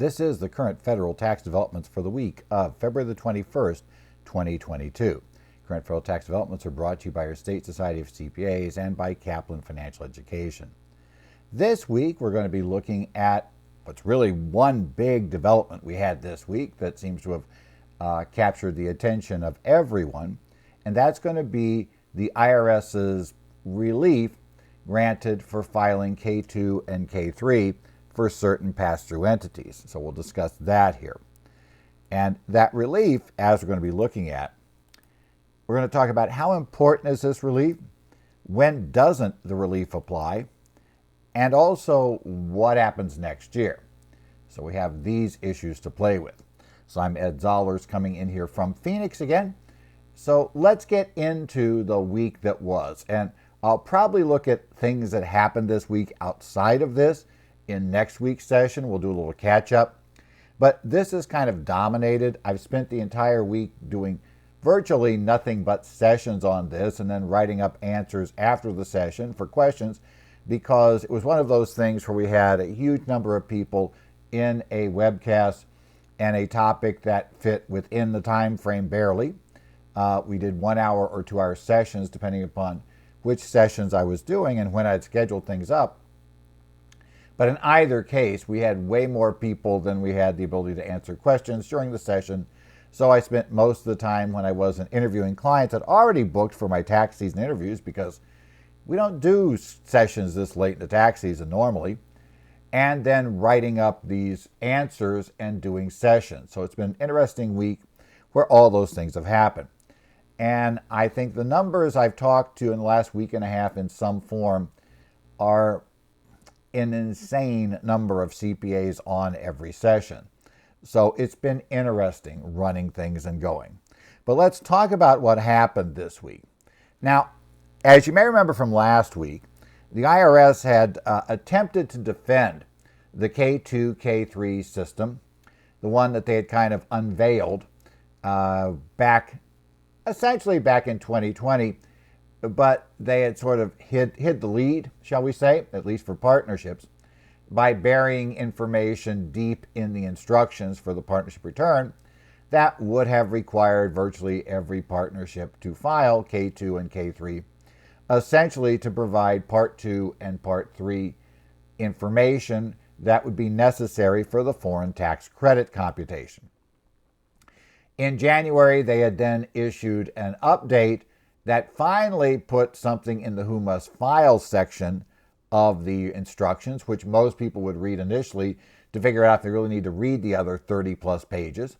This is the current federal tax developments for the week of February the 21st, 2022. Current federal tax developments are brought to you by your State Society of CPAs and by Kaplan Financial Education. This week, we're going to be looking at what's really one big development we had this week that seems to have captured the attention of everyone, and that's going to be the IRS's relief granted for filing K2 and K3 for certain pass-through entities. So we'll discuss that here. And that relief, as we're going to be looking at, we're going to talk about how important is this relief, when doesn't the relief apply, and also what happens next year. So we have these issues to play with. So I'm Ed Zollers coming in here from Phoenix again. So let's get into the week that was. And I'll probably look at things that happened this week outside of this in next week's session. We'll do a little catch up. But this is kind of dominated. I've spent the entire week doing virtually nothing but sessions on this and then writing up answers after the session for questions, because it was one of those things where we had a huge number of people in a webcast and a topic that fit within the time frame barely. We did 1 hour or 2 hour sessions depending upon which sessions I was doing and when I'd scheduled things up. But in either case, we had way more people than we had the ability to answer questions during the session. So I spent most of the time when I wasn't interviewing clients I'd already booked for my tax season interviews, because we don't do sessions this late in the tax season normally, and then writing up these answers and doing sessions. So it's been an interesting week where all those things have happened. And I think the numbers I've talked to in the last week and a half in some form are an insane number of CPAs on every session. So it's been interesting running things and going. But let's talk about what happened this week. Now, as you may remember from last week, the IRS had attempted to defend the K2, K3 system, the one that they had kind of unveiled essentially back in 2020, but they had sort of hid the lead, shall we say, at least for partnerships, by burying information deep in the instructions for the partnership return that would have required virtually every partnership to file K2 and K3, essentially to provide Part 2 and Part 3 information that would be necessary for the foreign tax credit computation. In January, they had then issued an update that finally put something in the Who Must File section of the instructions, which most people would read initially to figure out if they really need to read the other 30 plus pages.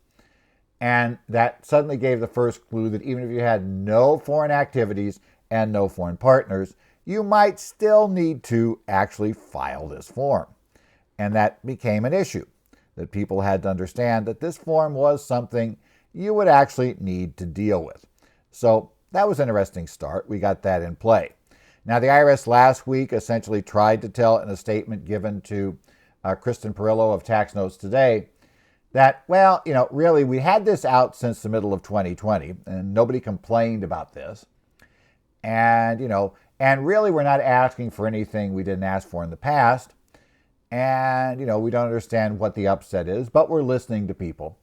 And that suddenly gave the first clue that even if you had no foreign activities and no foreign partners, you might still need to actually file this form. And that became an issue, that people had to understand that this form was something you would actually need to deal with. So that was an interesting start. We got that in play. Now, the IRS last week essentially tried to tell in a statement given to Kristen Perillo of Tax Notes Today that, well, really we had this out since the middle of 2020 and nobody complained about this. And, and really we're not asking for anything we didn't ask for in the past. And, we don't understand what the upset is, but we're listening to people.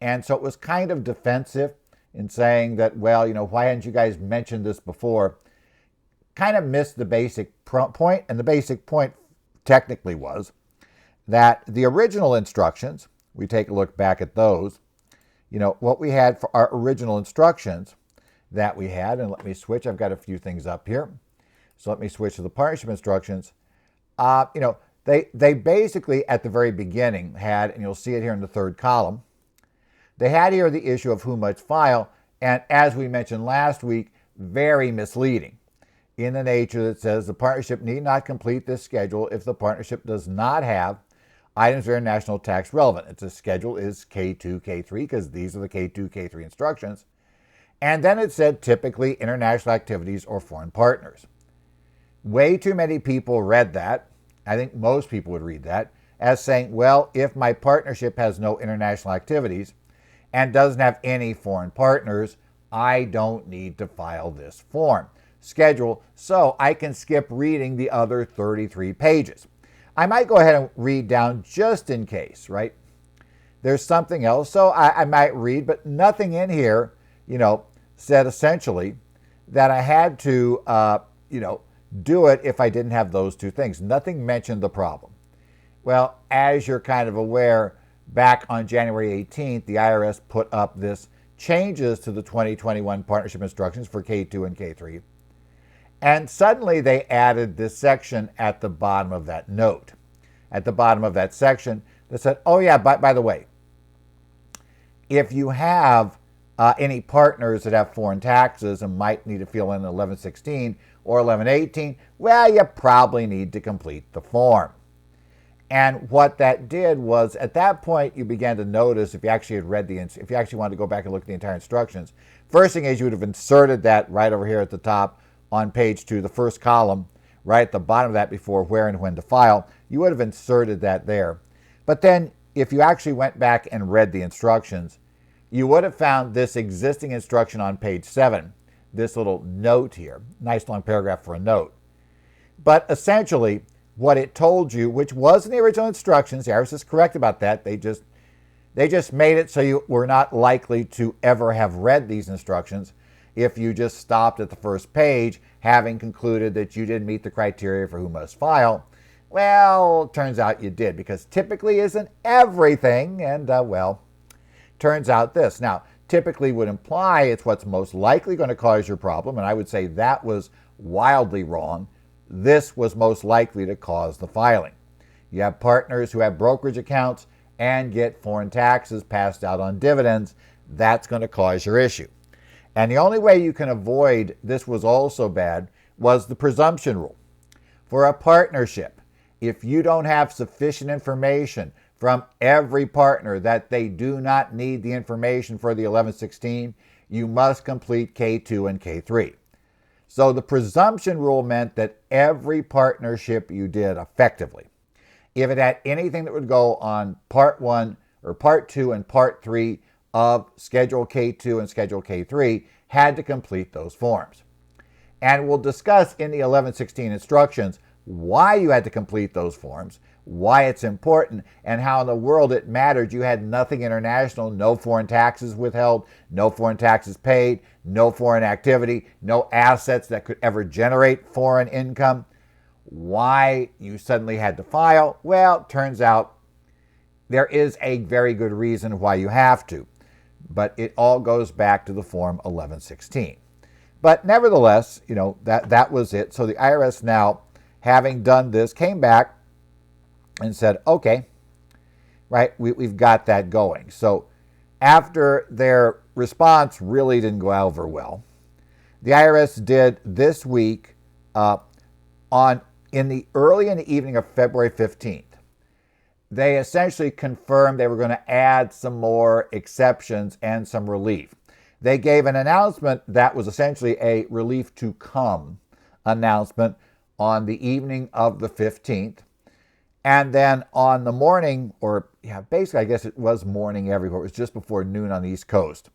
And so it was kind of defensive in saying that, well, why hadn't you guys mentioned this before? Kind of missed the basic point. And the basic point technically was that the original instructions, we take a look back at those, what we had for our original instructions that we had, and let me switch, I've got a few things up here. So let me switch to the partnership instructions. They basically at the very beginning had, and you'll see it here in the third column, they had here the issue of who must file, and as we mentioned last week, very misleading in the nature that says the partnership need not complete this schedule if the partnership does not have items that are national tax relevant. Its schedule is K2, K3, because these are the K2, K3 instructions. And then it said typically international activities or foreign partners. Way too many people read that. I think most people would read that as saying, well, if my partnership has no international activities and doesn't have any foreign partners, I don't need to file this form schedule, so I can skip reading the other 33 pages. I might go ahead and read down just in case, right? There's something else, so I might read, but nothing in here, said essentially that I had to, do it if I didn't have those two things. Nothing mentioned the problem. Well, as you're kind of aware, back on January 18th, the IRS put up this changes to the 2021 partnership instructions for K2 and K3. And suddenly they added this section at the bottom of that note, at the bottom of that section that said, oh yeah, by the way, if you have any partners that have foreign taxes and might need to fill in 1116 or 1118, well, you probably need to complete the form. And what that did was, at that point, you began to notice, if you actually had read if you actually wanted to go back and look at the entire instructions, first thing is you would have inserted that right over here at the top on page 2, the first column, right at the bottom of that before where and when to file. You would have inserted that there. But then, if you actually went back and read the instructions, you would have found this existing instruction on page 7, this little note here, nice long paragraph for a note. But essentially, what it told you, which was in the original instructions, the IRS is correct about that, they just made it so you were not likely to ever have read these instructions if you just stopped at the first page, having concluded that you didn't meet the criteria for who must file. Well, turns out you did, because typically isn't everything, and turns out this. Now, typically would imply it's what's most likely going to cause your problem, and I would say that was wildly wrong. This was most likely to cause the filing. You have partners who have brokerage accounts and get foreign taxes passed out on dividends. That's going to cause your issue. And the only way you can avoid this was also bad was the presumption rule. For a partnership, if you don't have sufficient information from every partner that they do not need the information for the 1116, you must complete K2 and K3. So the presumption rule meant that every partnership you did effectively, if it had anything that would go on Part 1 or Part 2 and Part 3 of Schedule K2 and Schedule K3, had to complete those forms. And we'll discuss in the 1116 instructions why you had to complete those forms, why it's important, and how in the world it mattered you had nothing international, no foreign taxes withheld, no foreign taxes paid, no foreign activity, no assets that could ever generate foreign income. Why you suddenly had to file? Well, turns out there is a very good reason why you have to, but it all goes back to the Form 1116. But nevertheless, that was it. So the IRS now, having done this, came back and said, okay, right, we've got that going. So after their response really didn't go over well, the IRS did this week in the evening of February 15th, they essentially confirmed they were going to add some more exceptions and some relief. They gave an announcement that was essentially a relief to come announcement on the evening of the 15th. And then on the morning, basically I guess it was morning everywhere, it was just before noon on the East Coast,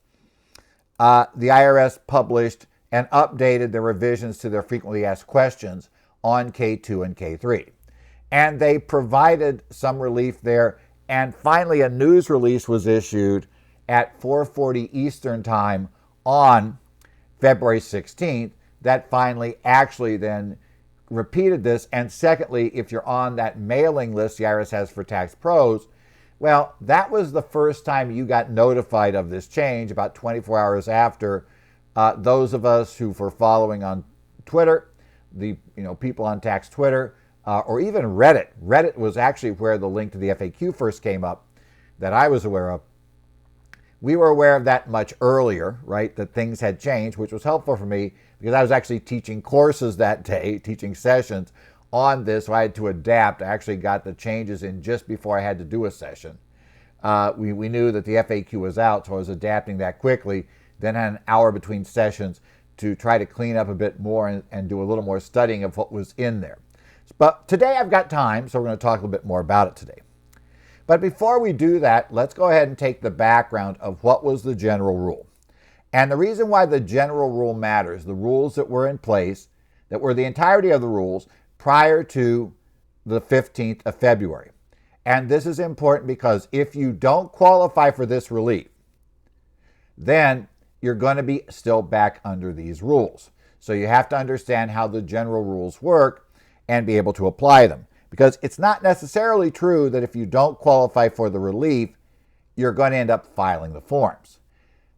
the IRS published and updated the revisions to their frequently asked questions on K2 and K3. And they provided some relief there. And finally, a news release was issued at 4:40 Eastern Time on February 16th that finally actually then repeated this. And secondly, if you're on that mailing list the IRS has for tax pros, well, that was the first time you got notified of this change, about 24 hours after. Those of us who were following on Twitter, the people on tax Twitter, or even Reddit. Reddit was actually where the link to the FAQ first came up that I was aware of. We were aware of that much earlier, right, that things had changed, which was helpful for me because I was actually teaching courses that day, teaching sessions on this, so I had to adapt. I actually got the changes in just before I had to do a session. We knew that the FAQ was out, so I was adapting that quickly, then had an hour between sessions to try to clean up a bit more and do a little more studying of what was in there. But today I've got time, so we're going to talk a little bit more about it today. But before we do that, let's go ahead and take the background of what was the general rule. And the reason why the general rule matters, the rules that were in place, that were the entirety of the rules prior to the 15th of February. And this is important because if you don't qualify for this relief, then you're going to be still back under these rules. So you have to understand how the general rules work and be able to apply them. Because it's not necessarily true that if you don't qualify for the relief, you're going to end up filing the forms.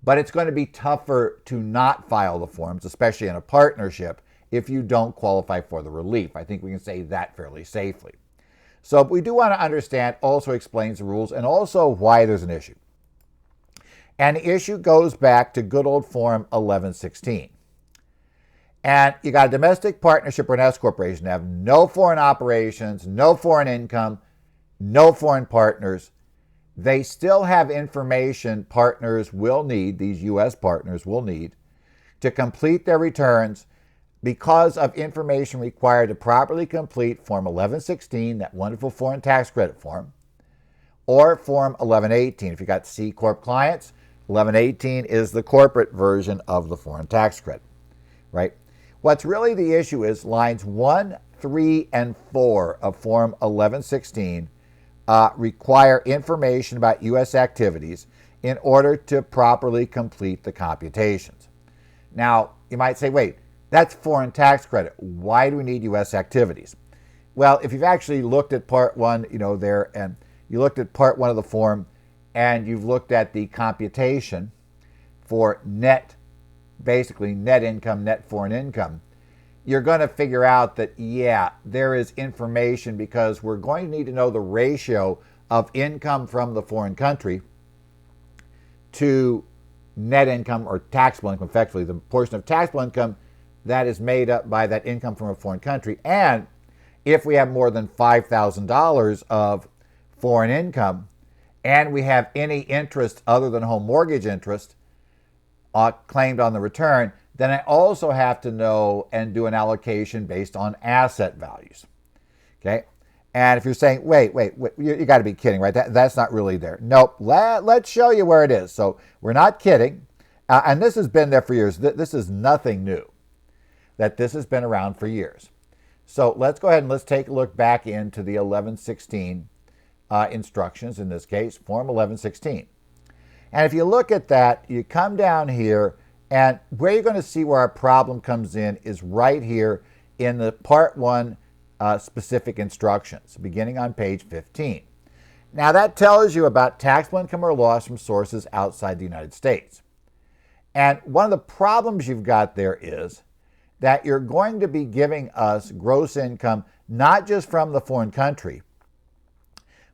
But it's going to be tougher to not file the forms, especially in a partnership, if you don't qualify for the relief. I think we can say that fairly safely. So we do want to understand, also explains the rules and also why there's an issue. And the issue goes back to good old Form 1116. And you got a domestic partnership or an S corporation that have no foreign operations, no foreign income, no foreign partners. They still have information partners will need, these U.S. partners will need, to complete their returns because of information required to properly complete Form 1116, that wonderful foreign tax credit form, or Form 1118. If you got C Corp clients, 1118 is the corporate version of the foreign tax credit, right? What's really the issue is lines 1, 3, and 4 of Form 1116 require information about U.S. activities in order to properly complete the computations. Now, you might say, wait, that's foreign tax credit. Why do we need U.S. activities? Well, if you've actually looked at Part 1, there, and you looked at Part 1 of the form, and you've looked at the computation for net, basically net income, net foreign income, you're going to figure out that, yeah, there is information because we're going to need to know the ratio of income from the foreign country to net income or taxable income, effectively the portion of taxable income that is made up by that income from a foreign country. And if we have more than $5,000 of foreign income and we have any interest other than home mortgage interest claimed on the return, then I also have to know and do an allocation based on asset values. Okay? And if you're saying, wait, you got to be kidding, right? That's not really there. Nope. Let's show you where it is. So we're not kidding. And this has been there for years. This is nothing new. That this has been around for years. So let's go ahead and let's take a look back into the 1116 instructions, in this case, Form 1116. And if you look at that, you come down here, and where you're going to see where our problem comes in is right here in the Part 1 specific instructions, beginning on page 15. Now that tells you about taxable income or loss from sources outside the United States. And one of the problems you've got there is that you're going to be giving us gross income not just from the foreign country,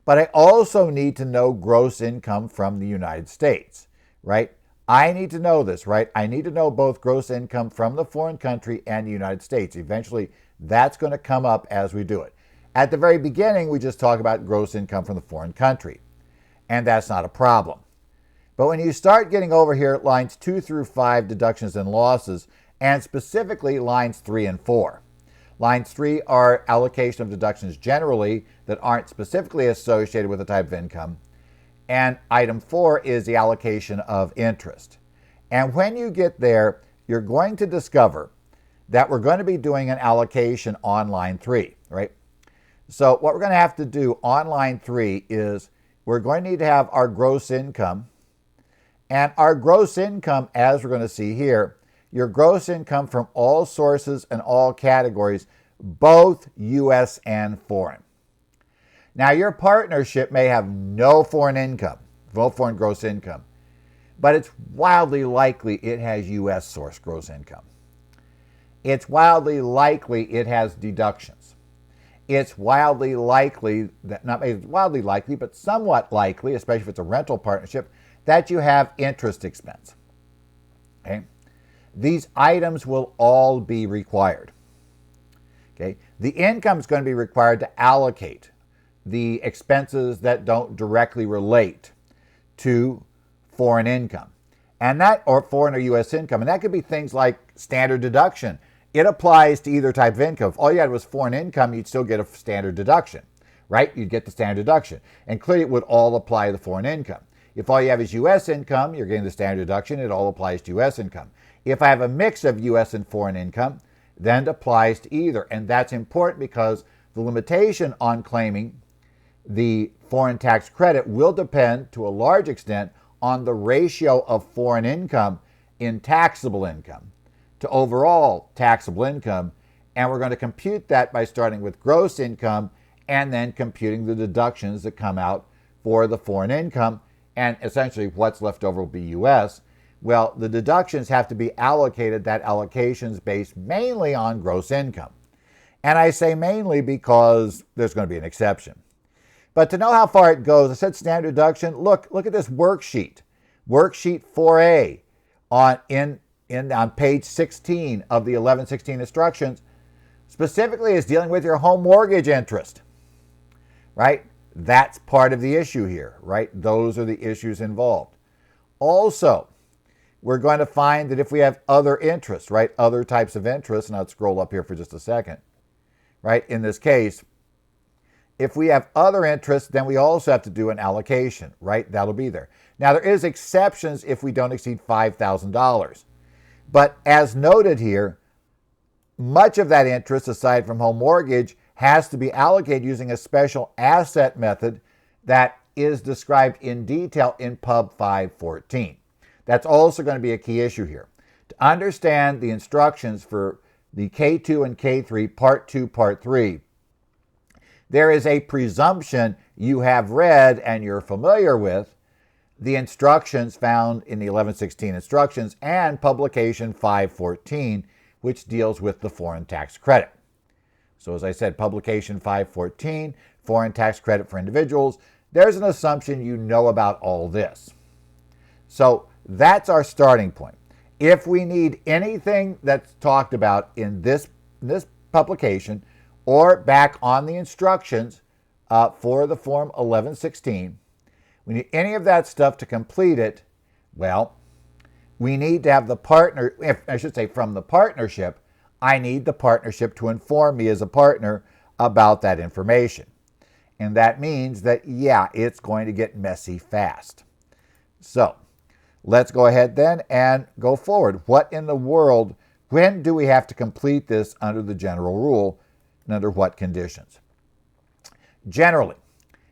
but I also need to know gross income from the United States, right? I need to know this, right? I need to know both gross income from the foreign country and the United States. Eventually, that's going to come up as we do it. At the very beginning, we just talk about gross income from the foreign country, and that's not a problem. But when you start getting over here at lines 2 through 5, deductions and losses, and specifically lines 3 and 4. Lines 3 are allocation of deductions generally that aren't specifically associated with a type of income. And item 4 is the allocation of interest. And when you get there, you're going to discover that we're going to be doing an allocation on line 3, right? So what we're going to have to do on line 3 is we're going to need to have our gross income. And our gross income, as we're going to see here, your gross income from all sources and all categories, both U.S. and foreign. Now, your partnership may have no foreign income, no foreign gross income, but it's wildly likely it has U.S. source gross income. It's wildly likely it has deductions. It's wildly likely, that not wildly likely, but somewhat likely, especially if it's a rental partnership, that you have interest expense. Okay? These items will all be required. Okay? The income is going to be required to allocate the expenses that don't directly relate to foreign income, and that, or foreign or U.S. income, and that could be things like standard deduction. It applies to either type of income. If all you had was foreign income, you'd still get a standard deduction, right? You'd get the standard deduction, and clearly it would all apply to the foreign income. If all you have is U.S. income, you're getting the standard deduction. It all applies to U.S. income. If I have a mix of U.S. and foreign income, then it applies to either, and that's important because The limitation on claiming the foreign tax credit will depend to a large extent on the ratio of foreign income in taxable income to overall taxable income, and we're going to compute that by starting with gross income and then computing the deductions that come out for the foreign income, and essentially what's left over will be U.S. Well, the deductions have to be allocated. That allocation is based mainly on gross income. And I say mainly because there's going to be an exception. But to know how far it goes, I said standard deduction. Look at this worksheet. Worksheet 4A on page 16 of the 1116 instructions specifically is dealing with your home mortgage interest, right? That's part of the issue here, right? Those are the issues involved. Also, we're going to find that if we have other interests, right? Other types of interests, and I'll scroll up here for just a second, right? In this case, if we have other interests, then we also have to do an allocation, right? That'll be there. Now, there is exceptions if we don't exceed $5,000. But as noted here, much of that interest, aside from home mortgage, has to be allocated using a special asset method that is described in detail in Pub 514. That's also going to be a key issue here. To understand the instructions for the K2 and K3, Part 2, Part 3, there is a presumption you have read and you're familiar with the instructions found in the 1116 instructions and Publication 514, which deals with the foreign tax credit. So as I said, Publication 514, foreign tax credit for individuals, there's an assumption you know about all this. So that's our starting point. If we need anything that's talked about in this publication or back on the instructions for the Form 1116, we need any of that stuff to complete it, well, we need to have the partner, from the partnership, I need the partnership to inform me as a partner about that information. And that means that, yeah, it's going to get messy fast. So let's go ahead then and go forward. What in the world, when do we have to complete this under the general rule and under what conditions? Generally,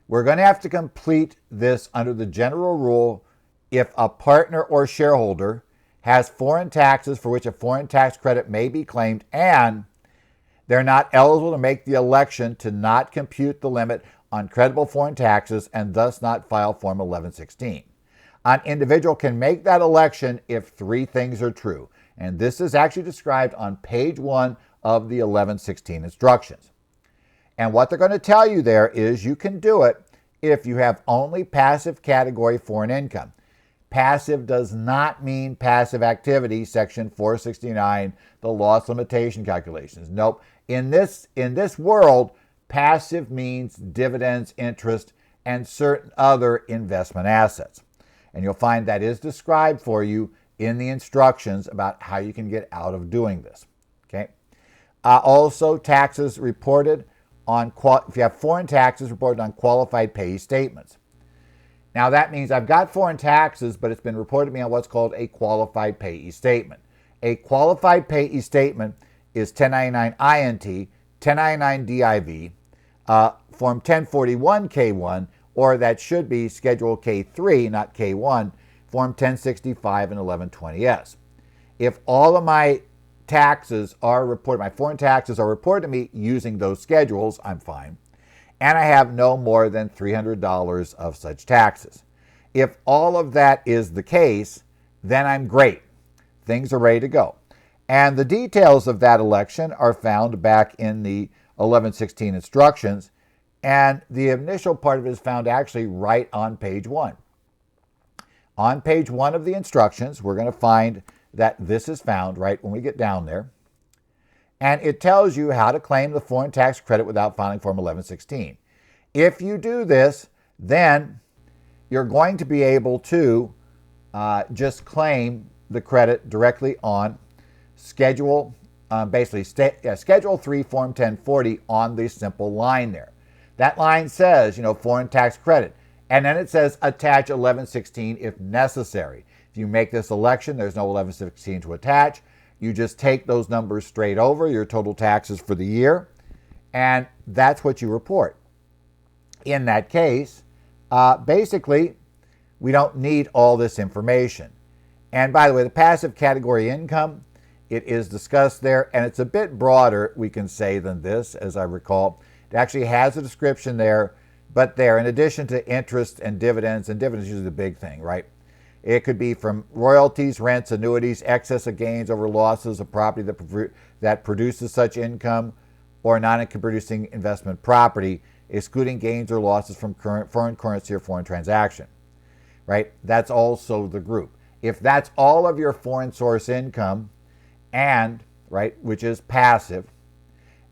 we're going to have to complete this under the general rule if a partner or shareholder has foreign taxes for which a foreign tax credit may be claimed and they're not eligible to make the election to not compute the limit on credible foreign taxes and thus not file Form 1116. An individual can make that election if three things are true, and this is actually described on page 1 of the 1116 instructions. And what they're going to tell you there is you can do it if you have only passive category foreign income. Passive does not mean passive activity, Section 469, the loss limitation calculations. Nope. In this world, passive means dividends, interest, and certain other investment assets. And you'll find that is described for you in the instructions about how you can get out of doing this. Okay. Also, taxes reported on, if you have foreign taxes reported on qualified payee statements. Now that means I've got foreign taxes, but it's been reported to me on what's called a qualified payee statement. A qualified payee statement is 1099 INT, 1099 DIV, Form 1041 K1, or that should be Schedule K3, not K1, Form 1065 and 1120S. If all of my taxes are reported, my foreign taxes are reported to me using those schedules, I'm fine. And I have no more than $300 of such taxes. If all of that is the case, then I'm great. Things are ready to go. And the details of that election are found back in the 1116 instructions, and the initial part of it is found actually right on page 1. On page 1 of the instructions, we're going to find that this is found right when we get down there. And it tells you how to claim the foreign tax credit without filing Form 1116. If you do this, then you're going to be able to just claim the credit directly on Schedule, Schedule 3, Form 1040 on the simple line there. That line says, foreign tax credit. And then it says attach 1116 if necessary. If you make this election, there's no 1116 to attach. You just take those numbers straight over, your total taxes for the year, and that's what you report. In that case, basically, we don't need all this information. And by the way, the passive category income, it is discussed there, and it's a bit broader, we can say, than this, as I recall. It actually has a description there, but there, in addition to interest and dividends is usually the big thing, right? It could be from royalties, rents, annuities, excess of gains over losses of property that produces such income, or non-income producing investment property, excluding gains or losses from current foreign currency or foreign transaction, right? That's also the group. If that's all of your foreign source income, and, right, which is passive,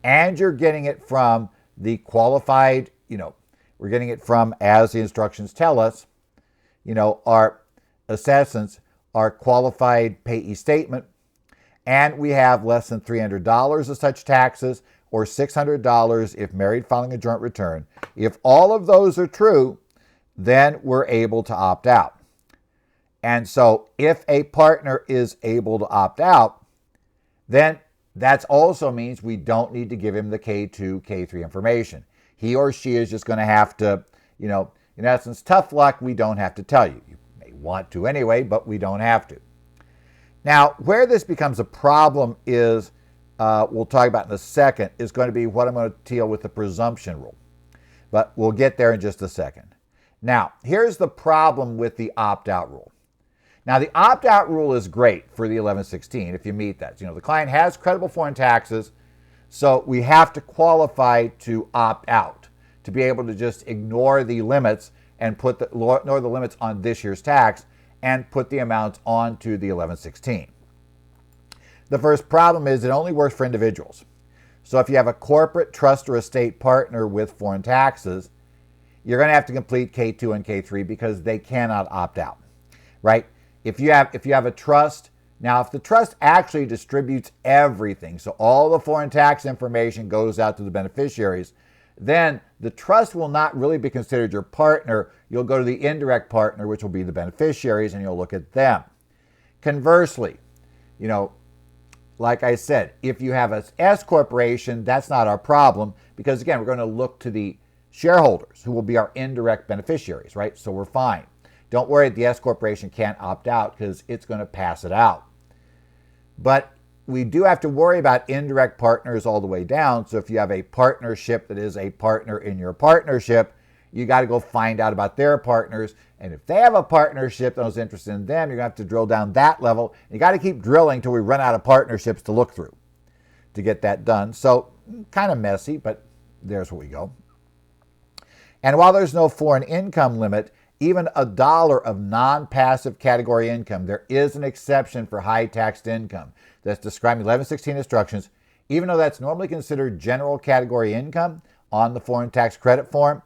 and you're getting it from the qualified, we're getting it from, as the instructions tell us, our assessments, our qualified payee statement, and we have less than $300 of such taxes, or $600 if married filing a joint return. If all of those are true, then we're able to opt out. And so if a partner is able to opt out, then that also means we don't need to give him the K2, K3 information. He or she is just going to have to, in essence, tough luck, we don't have to tell you. You may want to anyway, but we don't have to. Now, where this becomes a problem is, we'll talk about in a second, is going to be what I'm going to deal with the presumption rule. But we'll get there in just a second. Now, here's the problem with the opt-out rule. Now, the opt-out rule is great for the 1116 if you meet that. The client has credible foreign taxes, so we have to qualify to opt out, to be able to just ignore the limits and ignore the limits on this year's tax and put the amounts onto the 1116. The first problem is it only works for individuals. So if you have a corporate, trust, or estate partner with foreign taxes, you're going to have to complete K2 and K3 because they cannot opt out, right? If you have a trust, now if the trust actually distributes everything, so all the foreign tax information goes out to the beneficiaries, then the trust will not really be considered your partner. You'll go to the indirect partner, which will be the beneficiaries, and you'll look at them. Conversely, like I said, if you have an S corporation, that's not our problem because, again, we're going to look to the shareholders who will be our indirect beneficiaries, right? So we're fine. Don't worry, the S corporation can't opt out because it's going to pass it out. But we do have to worry about indirect partners all the way down. So if you have a partnership that is a partner in your partnership, you got to go find out about their partners. And if they have a partnership that was interested in them, you're going to have to drill down that level. You got to keep drilling till we run out of partnerships to look through to get that done. So kind of messy, but there's where we go. And while there's no foreign income limit, even $1 of non-passive category income, there is an exception for high taxed income that's described in 1116 instructions, even though that's normally considered general category income on the foreign tax credit form.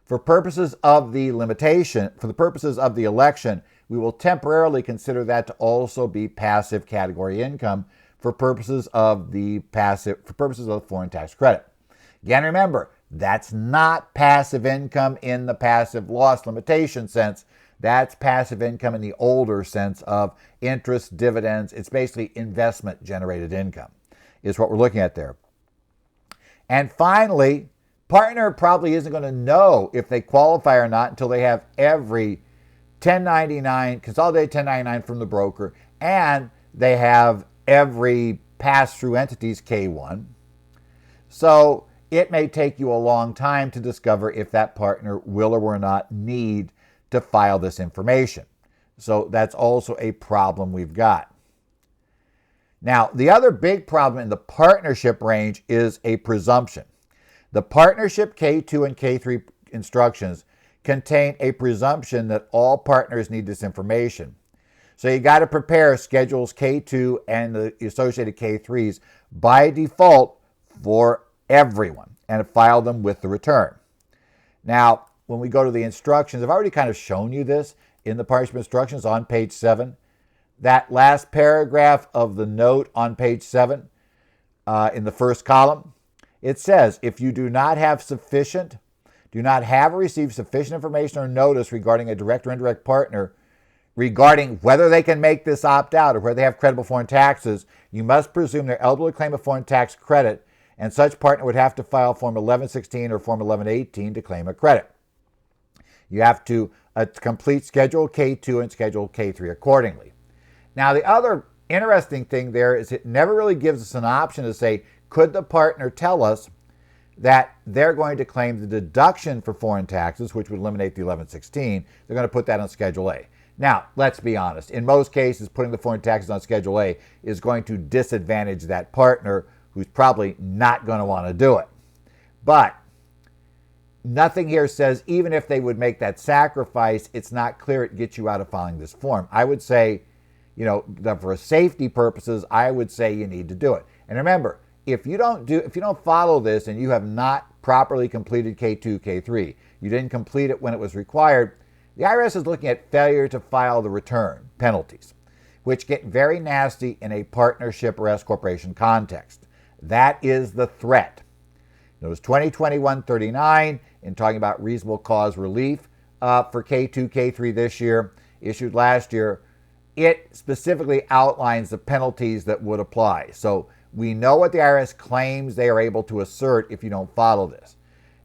For purposes of the limitation, for the purposes of the election, we will temporarily consider that to also be passive category income for purposes of the foreign tax credit. Again, remember, that's not passive income in the passive loss limitation sense. That's passive income in the older sense of interest, dividends. It's basically investment generated income is what we're looking at there. And finally, partner probably isn't going to know if they qualify or not until they have every 1099, consolidated 1099 from the broker, and they have every pass-through entity's K1. So it may take you a long time to discover if that partner will or will not need to file this information. So that's also a problem we've got. Now, the other big problem in the partnership range is a presumption. The partnership K2 and K3 instructions contain a presumption that all partners need this information. So you got to prepare schedules K2 and the associated K3s by default for everyone and file them with the return. Now, when we go to the instructions, I've already kind of shown you this in the partnership instructions on page 7. That last paragraph of the note on page 7 in the first column, it says, if you do not have or receive sufficient information or notice regarding a direct or indirect partner, regarding whether they can make this opt-out or whether they have credible foreign taxes, you must presume they're eligible to claim a foreign tax credit and such partner would have to file Form 1116 or Form 1118 to claim a credit. You have to complete Schedule K2 and Schedule K3 accordingly. Now, the other interesting thing there is it never really gives us an option to say, could the partner tell us that they're going to claim the deduction for foreign taxes, which would eliminate the 1116. They're going to put that on Schedule A. Now, let's be honest. In most cases, putting the foreign taxes on Schedule A is going to disadvantage that partner who's probably not going to want to do it. But nothing here says even if they would make that sacrifice, it's not clear it gets you out of filing this form. I would say, for safety purposes, I would say you need to do it. And remember, if you don't follow this and you have not properly completed K2, K3, you didn't complete it when it was required, the IRS is looking at failure to file the return penalties, which get very nasty in a partnership or S corporation context. That is the threat. Notice 2021-39 in talking about reasonable cause relief for K2, K3 this year, issued last year, it specifically outlines the penalties that would apply. So we know what the IRS claims they are able to assert if you don't follow this.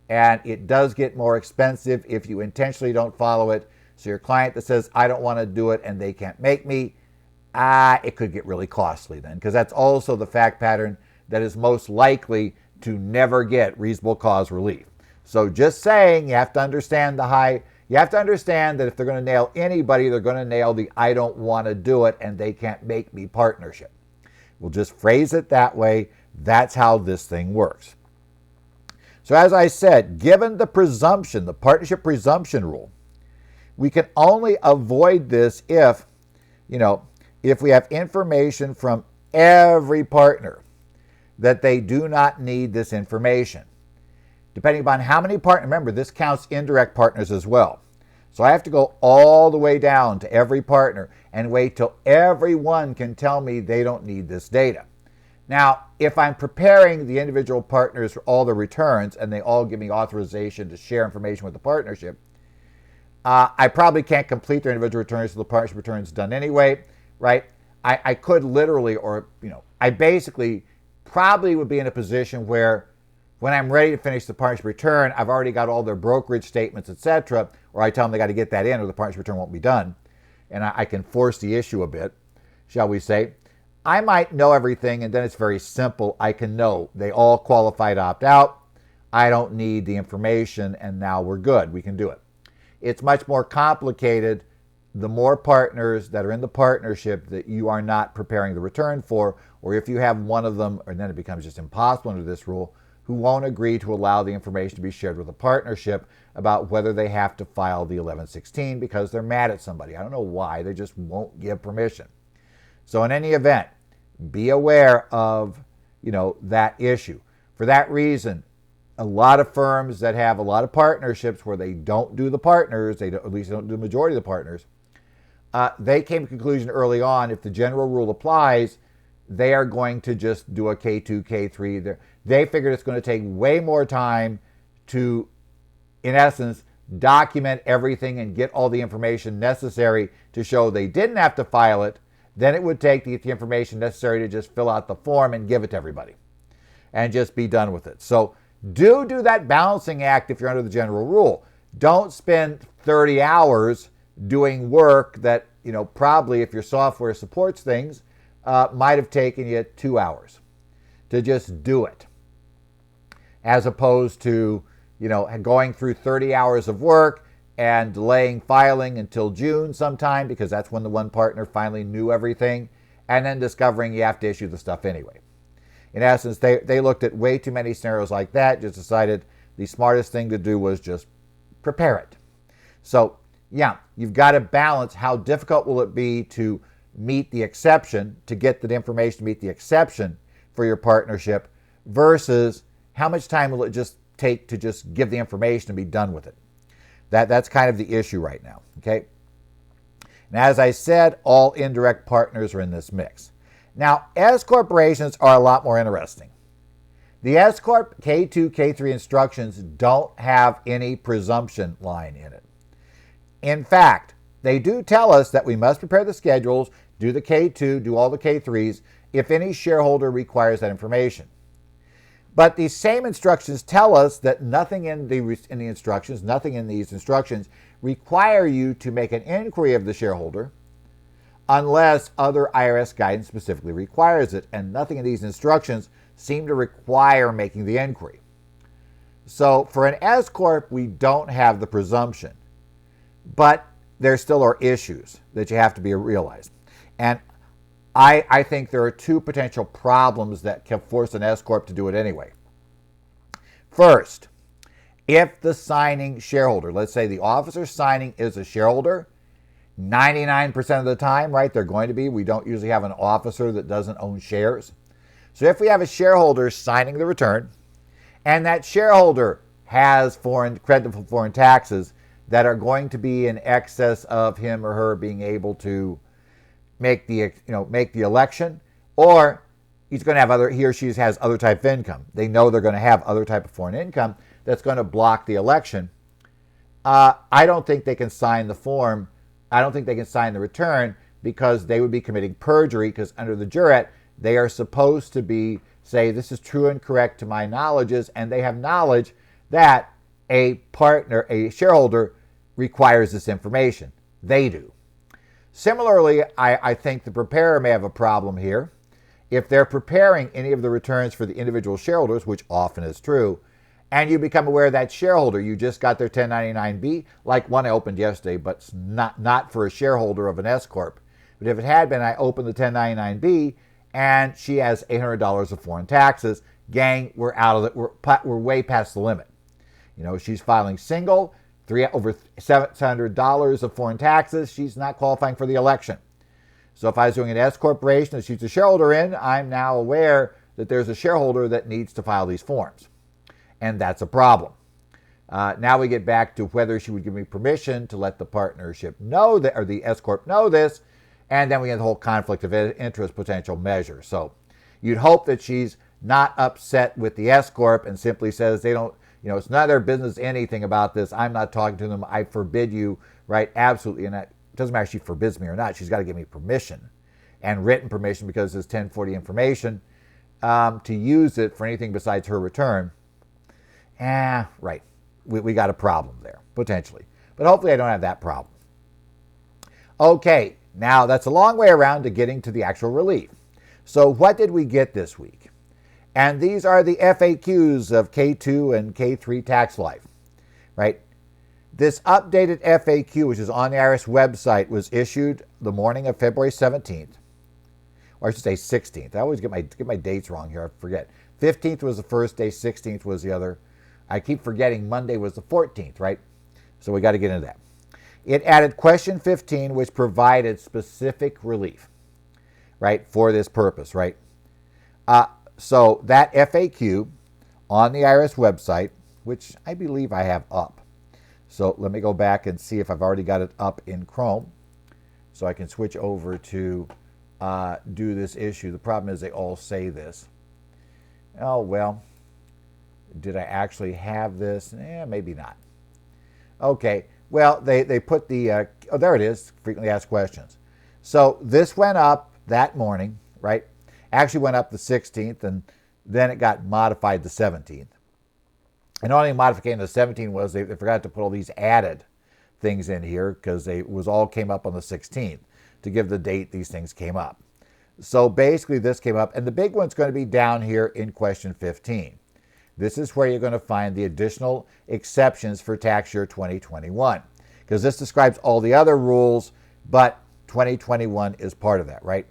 And it does get more expensive if you intentionally don't follow it. So your client that says, I don't want to do it and they can't make me, it could get really costly then, because that's also the fact pattern that is most likely to never get reasonable cause relief. So just saying, you have to understand that if they're going to nail anybody, they're going to nail the I don't want to do it and they can't make me partnership. We'll just phrase it that way. That's how this thing works. So as I said, given the presumption, the partnership presumption rule, we can only avoid this if we have information from every partner that they do not need this information. Depending upon how many partners, remember this counts indirect partners as well. So I have to go all the way down to every partner and wait till everyone can tell me they don't need this data. Now, if I'm preparing the individual partners for all the returns and they all give me authorization to share information with the partnership, I probably can't complete their individual returns so the partnership return is done anyway, right? I could literally, I basically probably would be in a position where when I'm ready to finish the partnership return, I've already got all their brokerage statements, etc., or I tell them they got to get that in or the partnership return won't be done. And I can force the issue a bit, shall we say. I might know everything, and then it's very simple. I can know they all qualify to opt out. I don't need the information, and now we're good. We can do it. It's much more complicated the more partners that are in the partnership that you are not preparing the return for, or if you have one of them, and then it becomes just impossible under this rule, who won't agree to allow the information to be shared with the partnership about whether they have to file the 1116 because they're mad at somebody. I don't know why, they just won't give permission. So in any event, be aware of, that issue. For that reason, a lot of firms that have a lot of partnerships where they don't do the partners, at least don't do the majority of the partners, they came to the conclusion early on, if the general rule applies, they are going to just do a K2, K3. They figured it's going to take way more time to, in essence, document everything and get all the information necessary to show they didn't have to file it. Then it would take the information necessary to just fill out the form and give it to everybody and just be done with it. So do that balancing act if you're under the general rule. Don't spend 30 hours doing work that, probably if your software supports things, might have taken you 2 hours to just do it. As opposed to, going through 30 hours of work and delaying filing until June sometime because that's when the one partner finally knew everything, and then discovering you have to issue the stuff anyway. In essence, they looked at way too many scenarios like that, just decided the smartest thing to do was just prepare it. So, yeah, you've got to balance how difficult will it be to meet the exception, to get the information to meet the exception for your partnership versus how much time will it just take to just give the information and be done with it. That's kind of the issue right now, okay? And as I said, all indirect partners are in this mix. Now, S corporations are a lot more interesting. The S corp K2, K3 instructions don't have any presumption line in it. In fact, they do tell us that we must prepare the schedules, do the K2, do all the K3s, if any shareholder requires that information. But these same instructions tell us that nothing in these instructions require you to make an inquiry of the shareholder unless other IRS guidance specifically requires it. And nothing in these instructions seem to require making the inquiry. So for an S Corp, we don't have the presumption, but there still are issues that you have to be realized. And I think there are two potential problems that can force an S Corp to do it anyway. First, if the signing shareholder, let's say the officer signing is a shareholder, 99% of the time, right, they're going to be. We don't usually have an officer that doesn't own shares. So if we have a shareholder signing the return, and that shareholder has credible foreign taxes that are going to be in excess of him or her being able to make the election, or he or she has other type of income. They know they're going to have other type of foreign income that's going to block the election. I don't think they can sign the form. I don't think they can sign the return because they would be committing perjury, because under the jurat, they are supposed to say this is true and correct to my knowledges, and they have knowledge that a shareholder requires this information. They do. Similarly, I think the preparer may have a problem here. If they're preparing any of the returns for the individual shareholders, which often is true, and you become aware of that shareholder, you just got their 1099-B, like one I opened yesterday, but not for a shareholder of an S Corp. But if it had been, I opened the 1099-B, and she has $800 of foreign taxes. Gang, we're out of it. We're way past the limit. She's filing single, over $700 of foreign taxes. She's not qualifying for the election. So if I was doing an S corporation that she's a shareholder in, I'm now aware that there's a shareholder that needs to file these forms. And that's a problem. Now we get back to whether she would give me permission to let the partnership know that, or the S corp know this, and then we get the whole conflict of interest potential measure. So you'd hope that she's not upset with the S corp and simply says they don't, it's none of their business anything about this. I'm not talking to them. I forbid you, right? Absolutely. And it doesn't matter if she forbids me or not. She's got to give me permission, and written permission, because it's 1040 information, to use it for anything besides her return. Right. We got a problem there, potentially. But hopefully I don't have that problem. Okay, now that's a long way around to getting to the actual relief. So what did we get this week? And these are the FAQs of K2 and K3 tax life, right? This updated FAQ, which is on the IRS website, was issued the morning of February 17th. Or I should say 16th. I always get my dates wrong here. I forget. 15th was the first day, 16th was the other. I keep forgetting Monday was the 14th, right? So we got to get into that. It added question 15, which provided specific relief, right, for this purpose, right? So that FAQ on the IRS website, which I believe I have up. So let me go back and see if I've already got it up in Chrome, so I can switch over to do this issue. The problem is they all say this. Oh, well, did I actually have this? Maybe not. Okay, well, they put the, there it is, frequently asked questions. So this went up that morning, right? Actually went up the 16th, and then it got modified the 17th. And only modification of the 17th was they forgot to put all these added things in here, because all came up on the 16th to give the date these things came up. So basically this came up, and the big one's going to be down here in question 15. This is where you're going to find the additional exceptions for tax year 2021, because this describes all the other rules, but 2021 is part of that, right?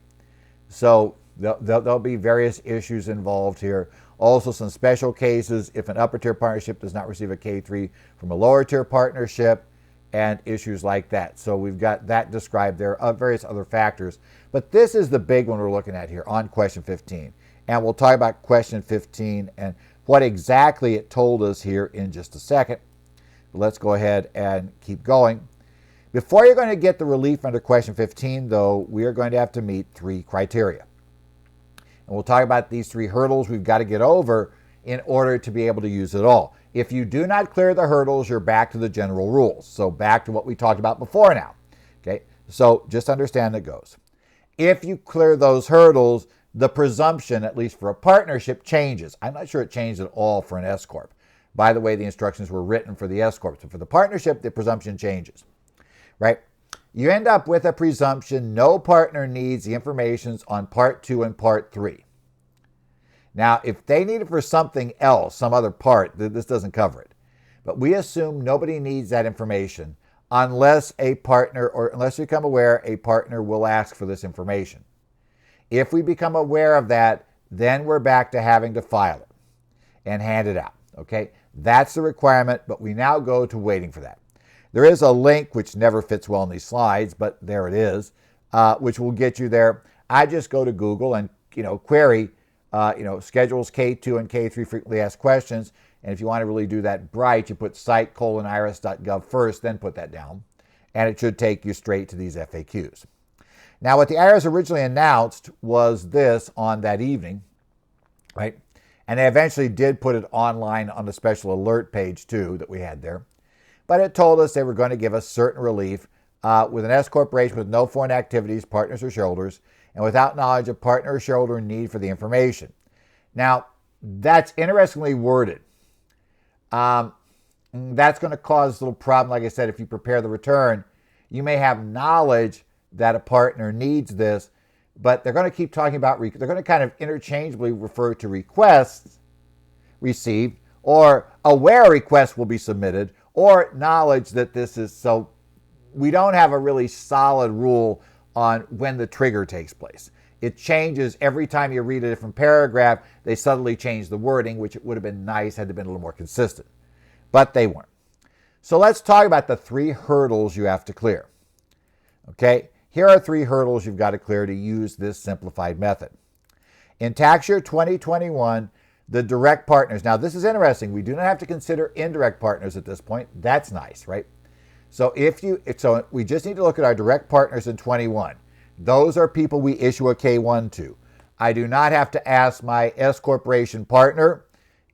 So there'll be various issues involved here. Also some special cases if an upper tier partnership does not receive a K3 from a lower tier partnership, and issues like that. So we've got that described there, various other factors. But this is the big one we're looking at here on question 15. And we'll talk about question 15 and what exactly it told us here in just a second. Let's go ahead and keep going. Before you're going to get the relief under question 15, though, we are going to have to meet 3 criteria. And we'll talk about these 3 hurdles we've got to get over in order to be able to use it all. If you do not clear the hurdles, you're back to the general rules. So back to what we talked about before now. Okay, so just understand it goes. If you clear those hurdles, the presumption, at least for a partnership, changes. I'm not sure it changed at all for an S-Corp. By the way, the instructions were written for the S-Corp. So for the partnership, the presumption changes, right? You end up with a presumption no partner needs the information on Part 2 and Part 3. Now, if they need it for something else, some other part, this doesn't cover it. But we assume nobody needs that information unless a partner, or unless we become aware a partner will ask for this information. If we become aware of that, then we're back to having to file it and hand it out, okay? That's the requirement, but we now go to waiting for that. There is a link, which never fits well in these slides, but there it is, which will get you there. I just go to Google and, query, schedules K2 and K3 frequently asked questions. And if you want to really do that bright, you put site:/irs.gov first, then put that down. And it should take you straight to these FAQs. Now, what the IRS originally announced was this on that evening, right? And they eventually did put it online on the special alert page too that we had there. But it told us they were going to give us certain relief with an S corporation with no foreign activities, partners or shareholders, and without knowledge of partner or shareholder need for the information. Now, that's interestingly worded. That's going to cause a little problem. Like I said, if you prepare the return, you may have knowledge that a partner needs this, but they're going to keep talking about, they're going to kind of interchangeably refer to requests received, or aware requests will be submitted, or knowledge that this is, so we don't have a really solid rule on when the trigger takes place. It changes every time you read a different paragraph. They suddenly change the wording, which it would have been nice had it been a little more consistent, but they weren't. So let's talk about the 3 hurdles you have to clear. Okay, here are 3 hurdles you've got to clear to use this simplified method. In tax year 2021, the direct partners. Now, this is interesting. We do not have to consider indirect partners at this point. That's nice, right? So we just need to look at our direct partners in 21. Those are people we issue a K1 to. I do not have to ask my S corporation partner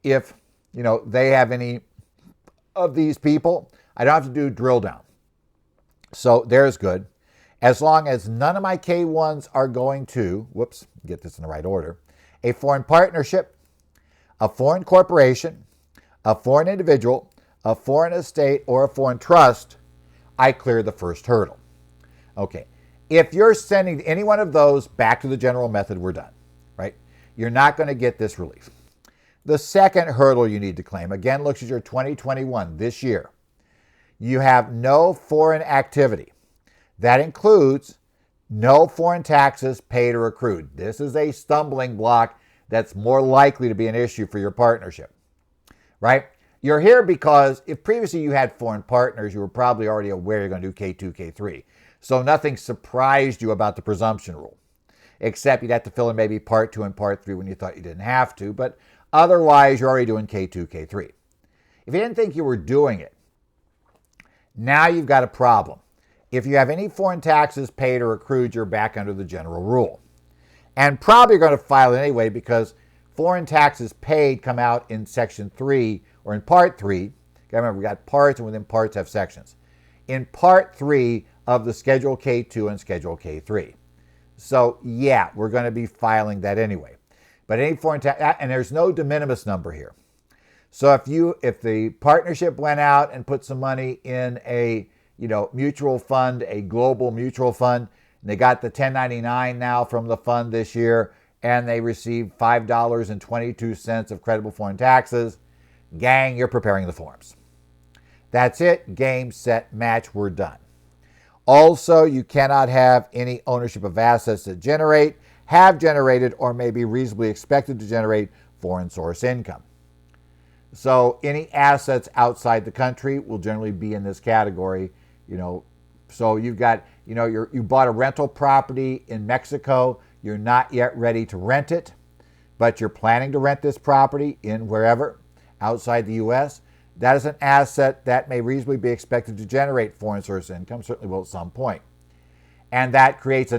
if, they have any of these people. I don't have to do drill down. So there's good. As long as none of my K1s are going to, get this in the right order, a foreign partnership, a foreign corporation, a foreign individual, a foreign estate, or a foreign trust, I clear the first hurdle. Okay, if you're sending any one of those back to the general method, we're done, right? You're not going to get this relief. The second hurdle you need to claim, again, looks at your 2021, this year. You have no foreign activity. That includes no foreign taxes paid or accrued. This is a stumbling block that's more likely to be an issue for your partnership, right? You're here because if previously you had foreign partners, you were probably already aware you're going to do K2, K3. So nothing surprised you about the presumption rule, except you'd have to fill in maybe Part 2 and Part 3 when you thought you didn't have to, but otherwise you're already doing K2, K3. If you didn't think you were doing it, now you've got a problem. If you have any foreign taxes paid or accrued, you're back under the general rule. And probably going to file it anyway because foreign taxes paid come out in Section 3 or in Part 3. Remember, we got parts, and within parts have sections. In Part 3 of the Schedule K2 and Schedule K3. So, yeah, we're going to be filing that anyway. But any foreign tax, and there's no de minimis number here. So if the partnership went out and put some money in a mutual fund, a global mutual fund, and they got the 1099 now from the fund this year, and they received $5.22 of credible foreign taxes, gang, you're preparing the forms. That's it. Game, set, match. We're done. Also, you cannot have any ownership of assets that generate, have generated, or may be reasonably expected to generate foreign source income. So any assets outside the country will generally be in this category. So you've got, you bought a rental property in Mexico. You're not yet ready to rent it, but you're planning to rent this property in wherever outside the U.S. That is an asset that may reasonably be expected to generate foreign source income, certainly will at some point. And that creates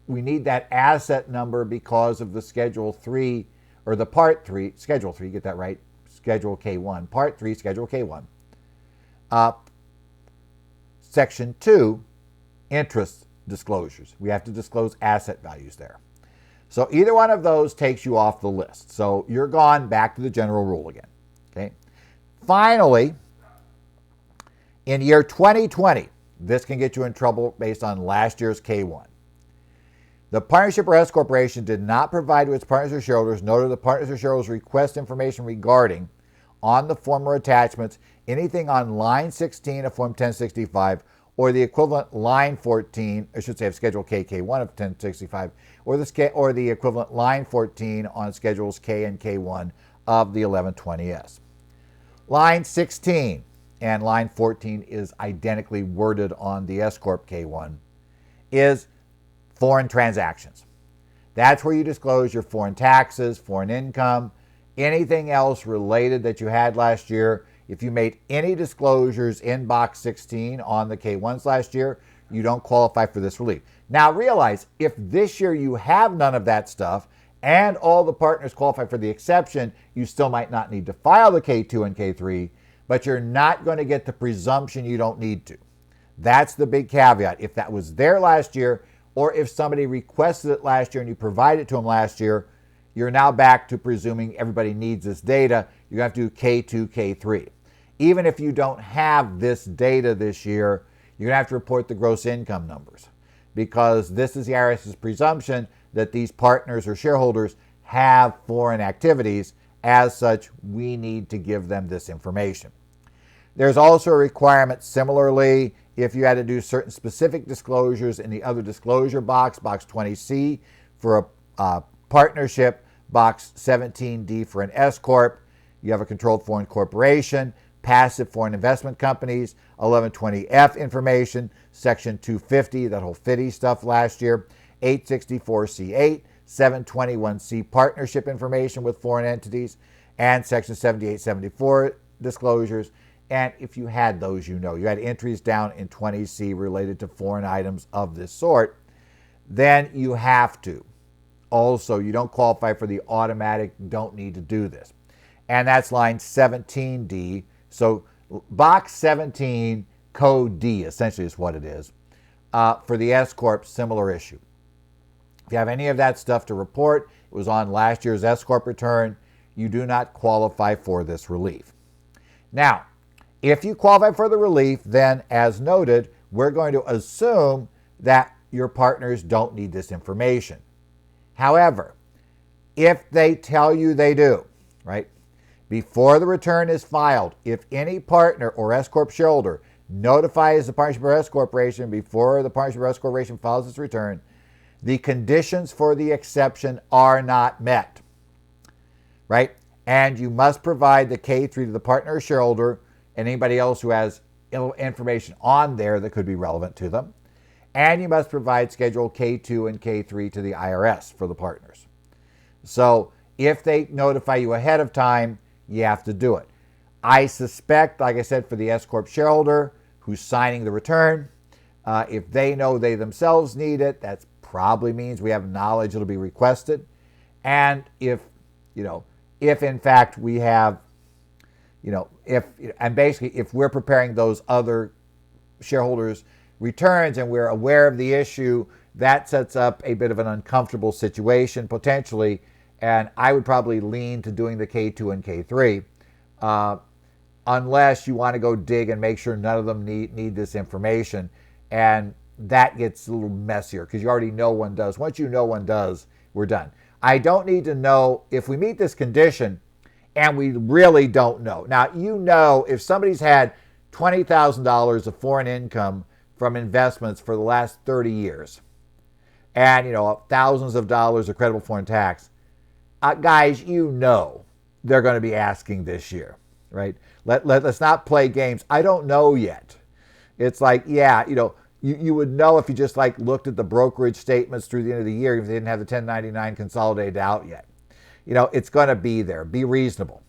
we need that asset number because of the Schedule 3 or the Part 3, Schedule 3, get that right, Schedule K1, Part 3, Schedule K1. Section 2, interest disclosures. We have to disclose asset values there. So either one of those takes you off the list. So you're gone back to the general rule again. Okay. Finally, in year 2020, this can get you in trouble based on last year's K1. The partnership or S corporation did not provide to its partners or shareholders, nor did the partners or shareholders request information regarding on the form or attachments anything on line 16 of Form 1065 or the equivalent line 14, I should say of Schedule KK1 of 1065, or the equivalent line 14 on Schedules K and K1 of the 1120S. Line 16 and line 14 is identically worded on the S Corp K1, is foreign transactions. That's where you disclose your foreign taxes, foreign income, anything else related that you had last year. If you made any disclosures in box 16 on the K1s last year, you don't qualify for this relief. Now realize, if this year you have none of that stuff and all the partners qualify for the exception, you still might not need to file the K2 and K3, but you're not going to get the presumption you don't need to. That's the big caveat. If that was there last year, or if somebody requested it last year and you provided it to them last year, you're now back to presuming everybody needs this data. You have to do K2, K3. Even if you don't have this data this year, you're going to have to report the gross income numbers, because this is the IRS's presumption that these partners or shareholders have foreign activities. As such, we need to give them this information. There's also a requirement similarly if you had to do certain specific disclosures in the other disclosure box, box 20C for a partnership, box 17D for an S Corp. You have a controlled foreign corporation, passive foreign investment companies, 1120F information, section 250, that whole FIDI stuff last year, 864C8, 721C partnership information with foreign entities, and section 7874 disclosures. And if you had those, you had entries down in 20C related to foreign items of this sort, then you have to. Also, you don't qualify for the automatic don't need to do this. And that's line 17D. So box 17, code D, essentially is what it is. For the S Corp, similar issue. If you have any of that stuff to report, it was on last year's S Corp return, you do not qualify for this relief. Now, if you qualify for the relief, then as noted, we're going to assume that your partners don't need this information. However, if they tell you they do, right, before the return is filed, if any partner or S Corp shareholder notifies the partnership or S Corporation before the partnership or S Corporation files its return, the conditions for the exception are not met, right? And you must provide the K3 to the partner or shareholder and anybody else who has information on there that could be relevant to them. And you must provide Schedule K2 and K3 to the IRS for the partners. So if they notify you ahead of time, you have to do it. I suspect, like I said, for the S Corp shareholder who's signing the return, if they know they themselves need it, that probably means we have knowledge it'll be requested. And if in fact we have, if we're preparing those other shareholders' returns and we're aware of the issue, that sets up a bit of an uncomfortable situation potentially. And I would probably lean to doing the K2 and K3 unless you want to go dig and make sure none of them need this information. And that gets a little messier because you already know one does. Once you know one does, we're done. I don't need to know if we meet this condition and we really don't know. Now, if somebody's had $20,000 of foreign income from investments for the last 30 years and, thousands of dollars of credible foreign tax, guys, they're going to be asking this year, right? Let's not play games. I don't know yet. It's like, you would know if you just looked at the brokerage statements through the end of the year if they didn't have the 1099 consolidated out yet. It's going to be there. Be reasonable.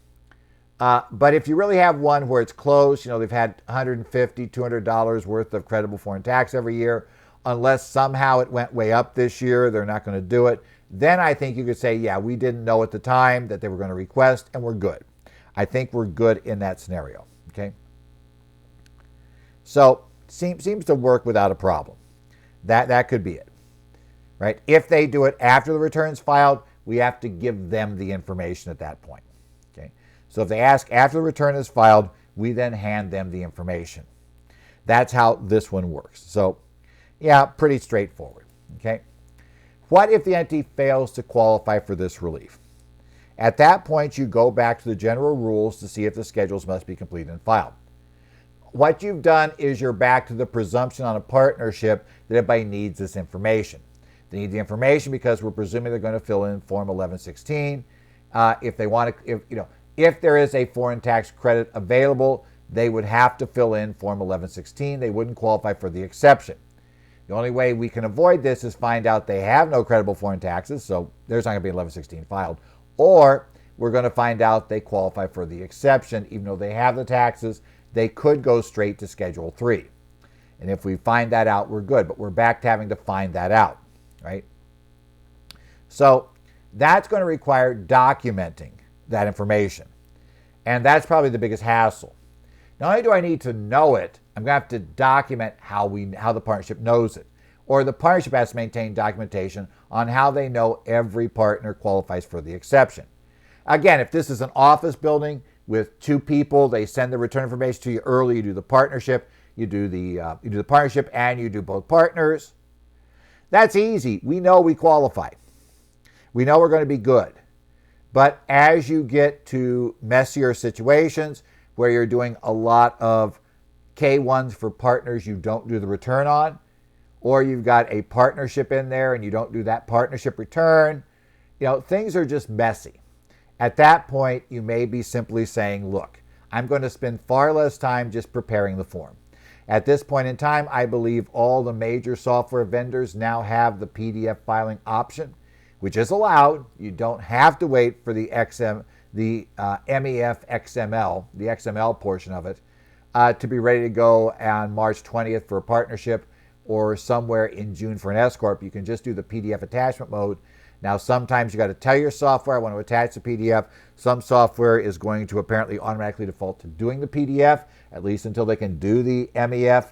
But if you really have one where it's close, they've had $150, $200 worth of credible foreign tax every year, unless somehow it went way up this year, they're not going to do it. Then I think you could say, we didn't know at the time that they were going to request, and we're good. I think we're good in that scenario, okay? So, seems to work without a problem. That could be it, right? If they do it after the return's filed, we have to give them the information at that point, okay? So if they ask after the return is filed, we then hand them the information. That's how this one works. So, yeah, pretty straightforward, okay? What if the entity fails to qualify for this relief? At that point, you go back to the general rules to see if the schedules must be completed and filed. What you've done is you're back to the presumption on a partnership that everybody needs this information. They need the information because we're presuming they're going to fill in Form 1116. If they want to, if there is a foreign tax credit available, they would have to fill in Form 1116. They wouldn't qualify for the exception. The only way we can avoid this is find out they have no credible foreign taxes, so there's not going to be 1116 filed. Or we're going to find out they qualify for the exception. Even though they have the taxes, they could go straight to Schedule 3. And if we find that out, we're good. But we're back to having to find that out, right? So that's going to require documenting that information. And that's probably the biggest hassle. Not only do I need to know it, I'm going to have to document how the partnership knows it. Or the partnership has to maintain documentation on how they know every partner qualifies for the exception. Again, if this is an office building with two people, they send the return information to you early, you do the partnership, you do the partnership and you do both partners. That's easy. We know we qualify. We know we're going to be good. But as you get to messier situations where you're doing a lot of K1s for partners you don't do the return on, or you've got a partnership in there and you don't do that partnership return, things are just messy. At that point, you may be simply saying, look, I'm going to spend far less time just preparing the form. At this point in time, I believe all the major software vendors now have the PDF filing option, which is allowed. You don't have to wait for the MEF XML, the XML portion of it, to be ready to go on March 20th for a partnership or somewhere in June for an S-Corp. You can just do the PDF attachment mode. Now, sometimes you got to tell your software, I want to attach the PDF. Some software is going to apparently automatically default to doing the PDF, at least until they can do the MEF,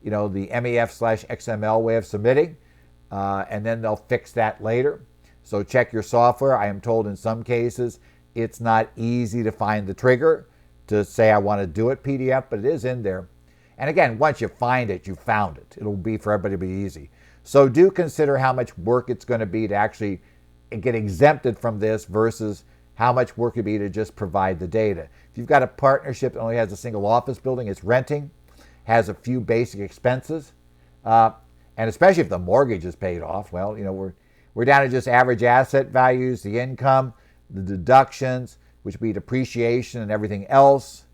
the MEF/XML way of submitting, and then they'll fix that later. So check your software. I am told in some cases it's not easy to find the trigger to say I want to do it PDF, but it is in there. And again, once you find it, you found it. It'll be for everybody to be easy. So do consider how much work it's going to be to actually get exempted from this versus how much work it would be to just provide the data. If you've got a partnership that only has a single office building, it's renting, has a few basic expenses, and especially if the mortgage is paid off, well, we're down to just average asset values, the income, the deductions, which would be depreciation and everything else.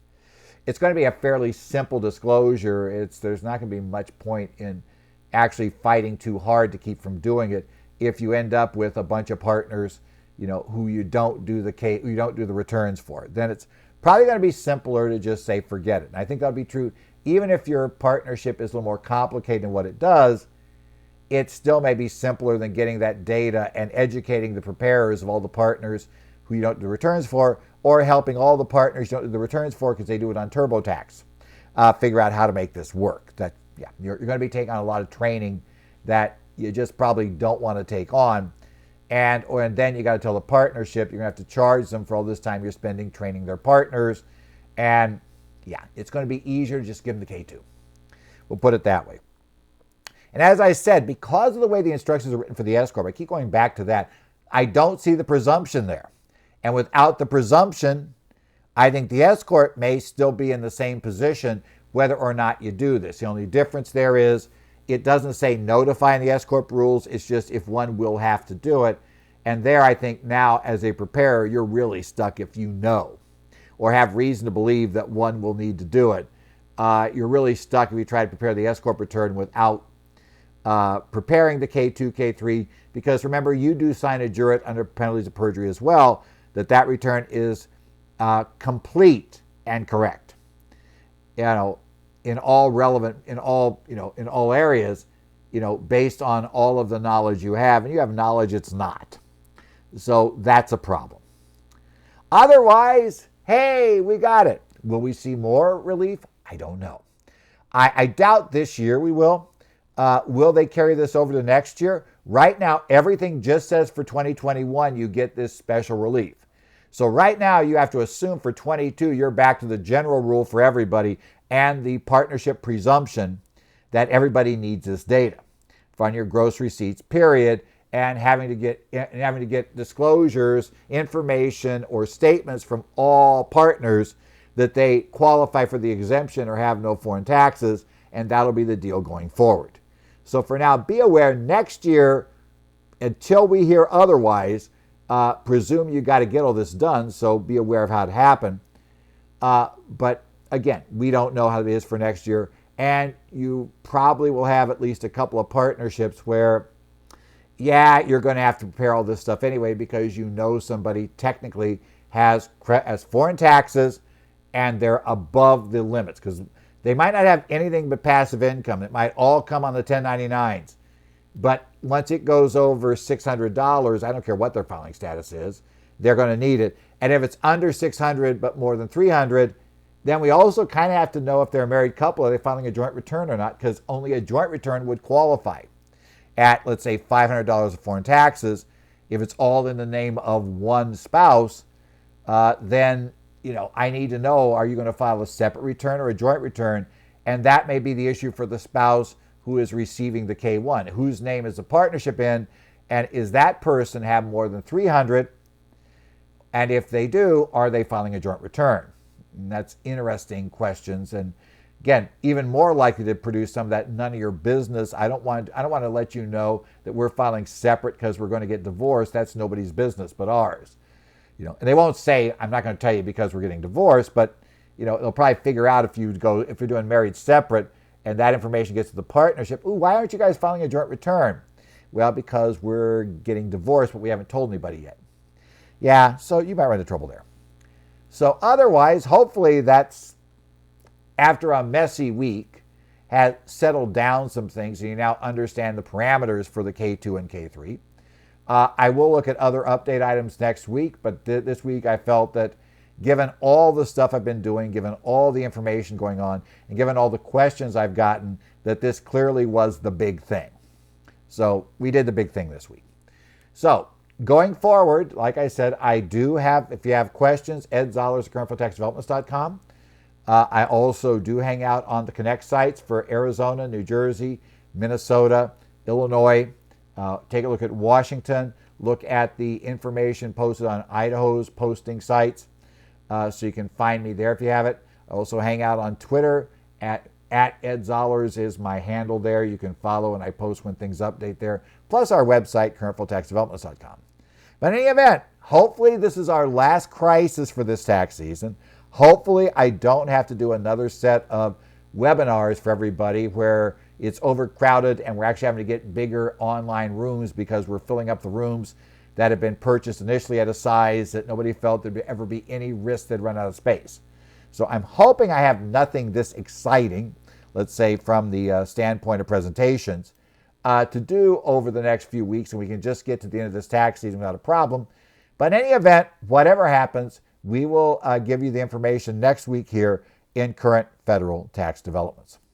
It's going to be a fairly simple disclosure. There's not going to be much point in actually fighting too hard to keep from doing it if you end up with a bunch of partners, who you don't do the returns for. Then it's probably going to be simpler to just say forget it. And I think that'll be true even if your partnership is a little more complicated in what it does. It still may be simpler than getting that data and educating the preparers of all the partners who you don't do returns for, or helping all the partners you don't do the returns for because they do it on TurboTax, figure out how to make this work. You're going to be taking on a lot of training that you just probably don't want to take on. And then you got to tell the partnership you're going to have to charge them for all this time you're spending training their partners. And it's going to be easier to just give them the K2. We'll put it that way. And as I said, because of the way the instructions are written for the S-Corp, I keep going back to that, I don't see the presumption there. And without the presumption, I think the S-Corp may still be in the same position whether or not you do this. The only difference there is it doesn't say notify in the S-Corp rules. It's just if one will have to do it. And there, I think now as a preparer, you're really stuck if you know or have reason to believe that one will need to do it. You're really stuck if you try to prepare the S-Corp return without preparing the K2, K3, because remember, you do sign a jurat under penalties of perjury as well, that return is complete and correct. In all relevant, in all areas, based on all of the knowledge you have, and you have knowledge it's not. So that's a problem. Otherwise, hey, we got it. Will we see more relief? I don't know. I doubt this year we will. Will they carry this over to next year? Right now, everything just says for 2021, you get this special relief. So right now, you have to assume for 22, you're back to the general rule for everybody and the partnership presumption that everybody needs this data on your gross receipts, period, and having to get disclosures, information, or statements from all partners that they qualify for the exemption or have no foreign taxes, and that'll be the deal going forward. So for now, be aware next year, until we hear otherwise, presume you got to get all this done, so be aware of how it happened. But again, we don't know how it is for next year, and you probably will have at least a couple of partnerships where, yeah, you're going to have to prepare all this stuff anyway because you know somebody technically has foreign taxes and they're above the limits because they might not have anything but passive income. It might all come on the 1099s. But once it goes over $600, I don't care what their filing status is, they're going to need it. And if it's under $600 but more than $300, then we also kind of have to know if they're a married couple, are they filing a joint return or not, because only a joint return would qualify at, let's say, $500 of foreign taxes. If it's all in the name of one spouse, then I need to know, are you going to file a separate return or a joint return? And that may be the issue for the spouse who is receiving the K-1. Whose name is the partnership in? And is that person have more than $300? And if they do, are they filing a joint return? And that's interesting questions. And again, even more likely to produce some of that none of your business. I don't want to let you know that we're filing separate because we're going to get divorced. That's nobody's business but ours. And they won't say, I'm not going to tell you because we're getting divorced, but they'll probably figure out if you're doing married separate and that information gets to the partnership. Ooh, why aren't you guys filing a joint return? Well, because we're getting divorced, but we haven't told anybody yet. Yeah, so you might run into trouble there. So otherwise, hopefully that's, after a messy week, has settled down some things and you now understand the parameters for the K2 and K3. I will look at other update items next week, but this week I felt that given all the stuff I've been doing, given all the information going on, and given all the questions I've gotten, that this clearly was the big thing. So we did the big thing this week. So going forward, like I said, I do have, if you have questions, Ed Zollers at currentfilltaxdevelopments.com. I also do hang out on the Connect sites for Arizona, New Jersey, Minnesota, Illinois. Take a look at Washington. Look at the information posted on Idaho's posting sites. So you can find me there if you have it. I also hang out on Twitter at Ed Zollers is my handle there. You can follow and I post when things update there. Plus our website, currentfilltaxdevelopments.com. But in any event, hopefully this is our last crisis for this tax season. Hopefully I don't have to do another set of webinars for everybody where it's overcrowded and we're actually having to get bigger online rooms because we're filling up the rooms that have been purchased initially at a size that nobody felt there'd ever be any risk they'd run out of space. So I'm hoping I have nothing this exciting, let's say from the standpoint of presentations, to do over the next few weeks, and we can just get to the end of this tax season without a problem. But in any event, whatever happens, we will give you the information next week here in Current Federal Tax Developments.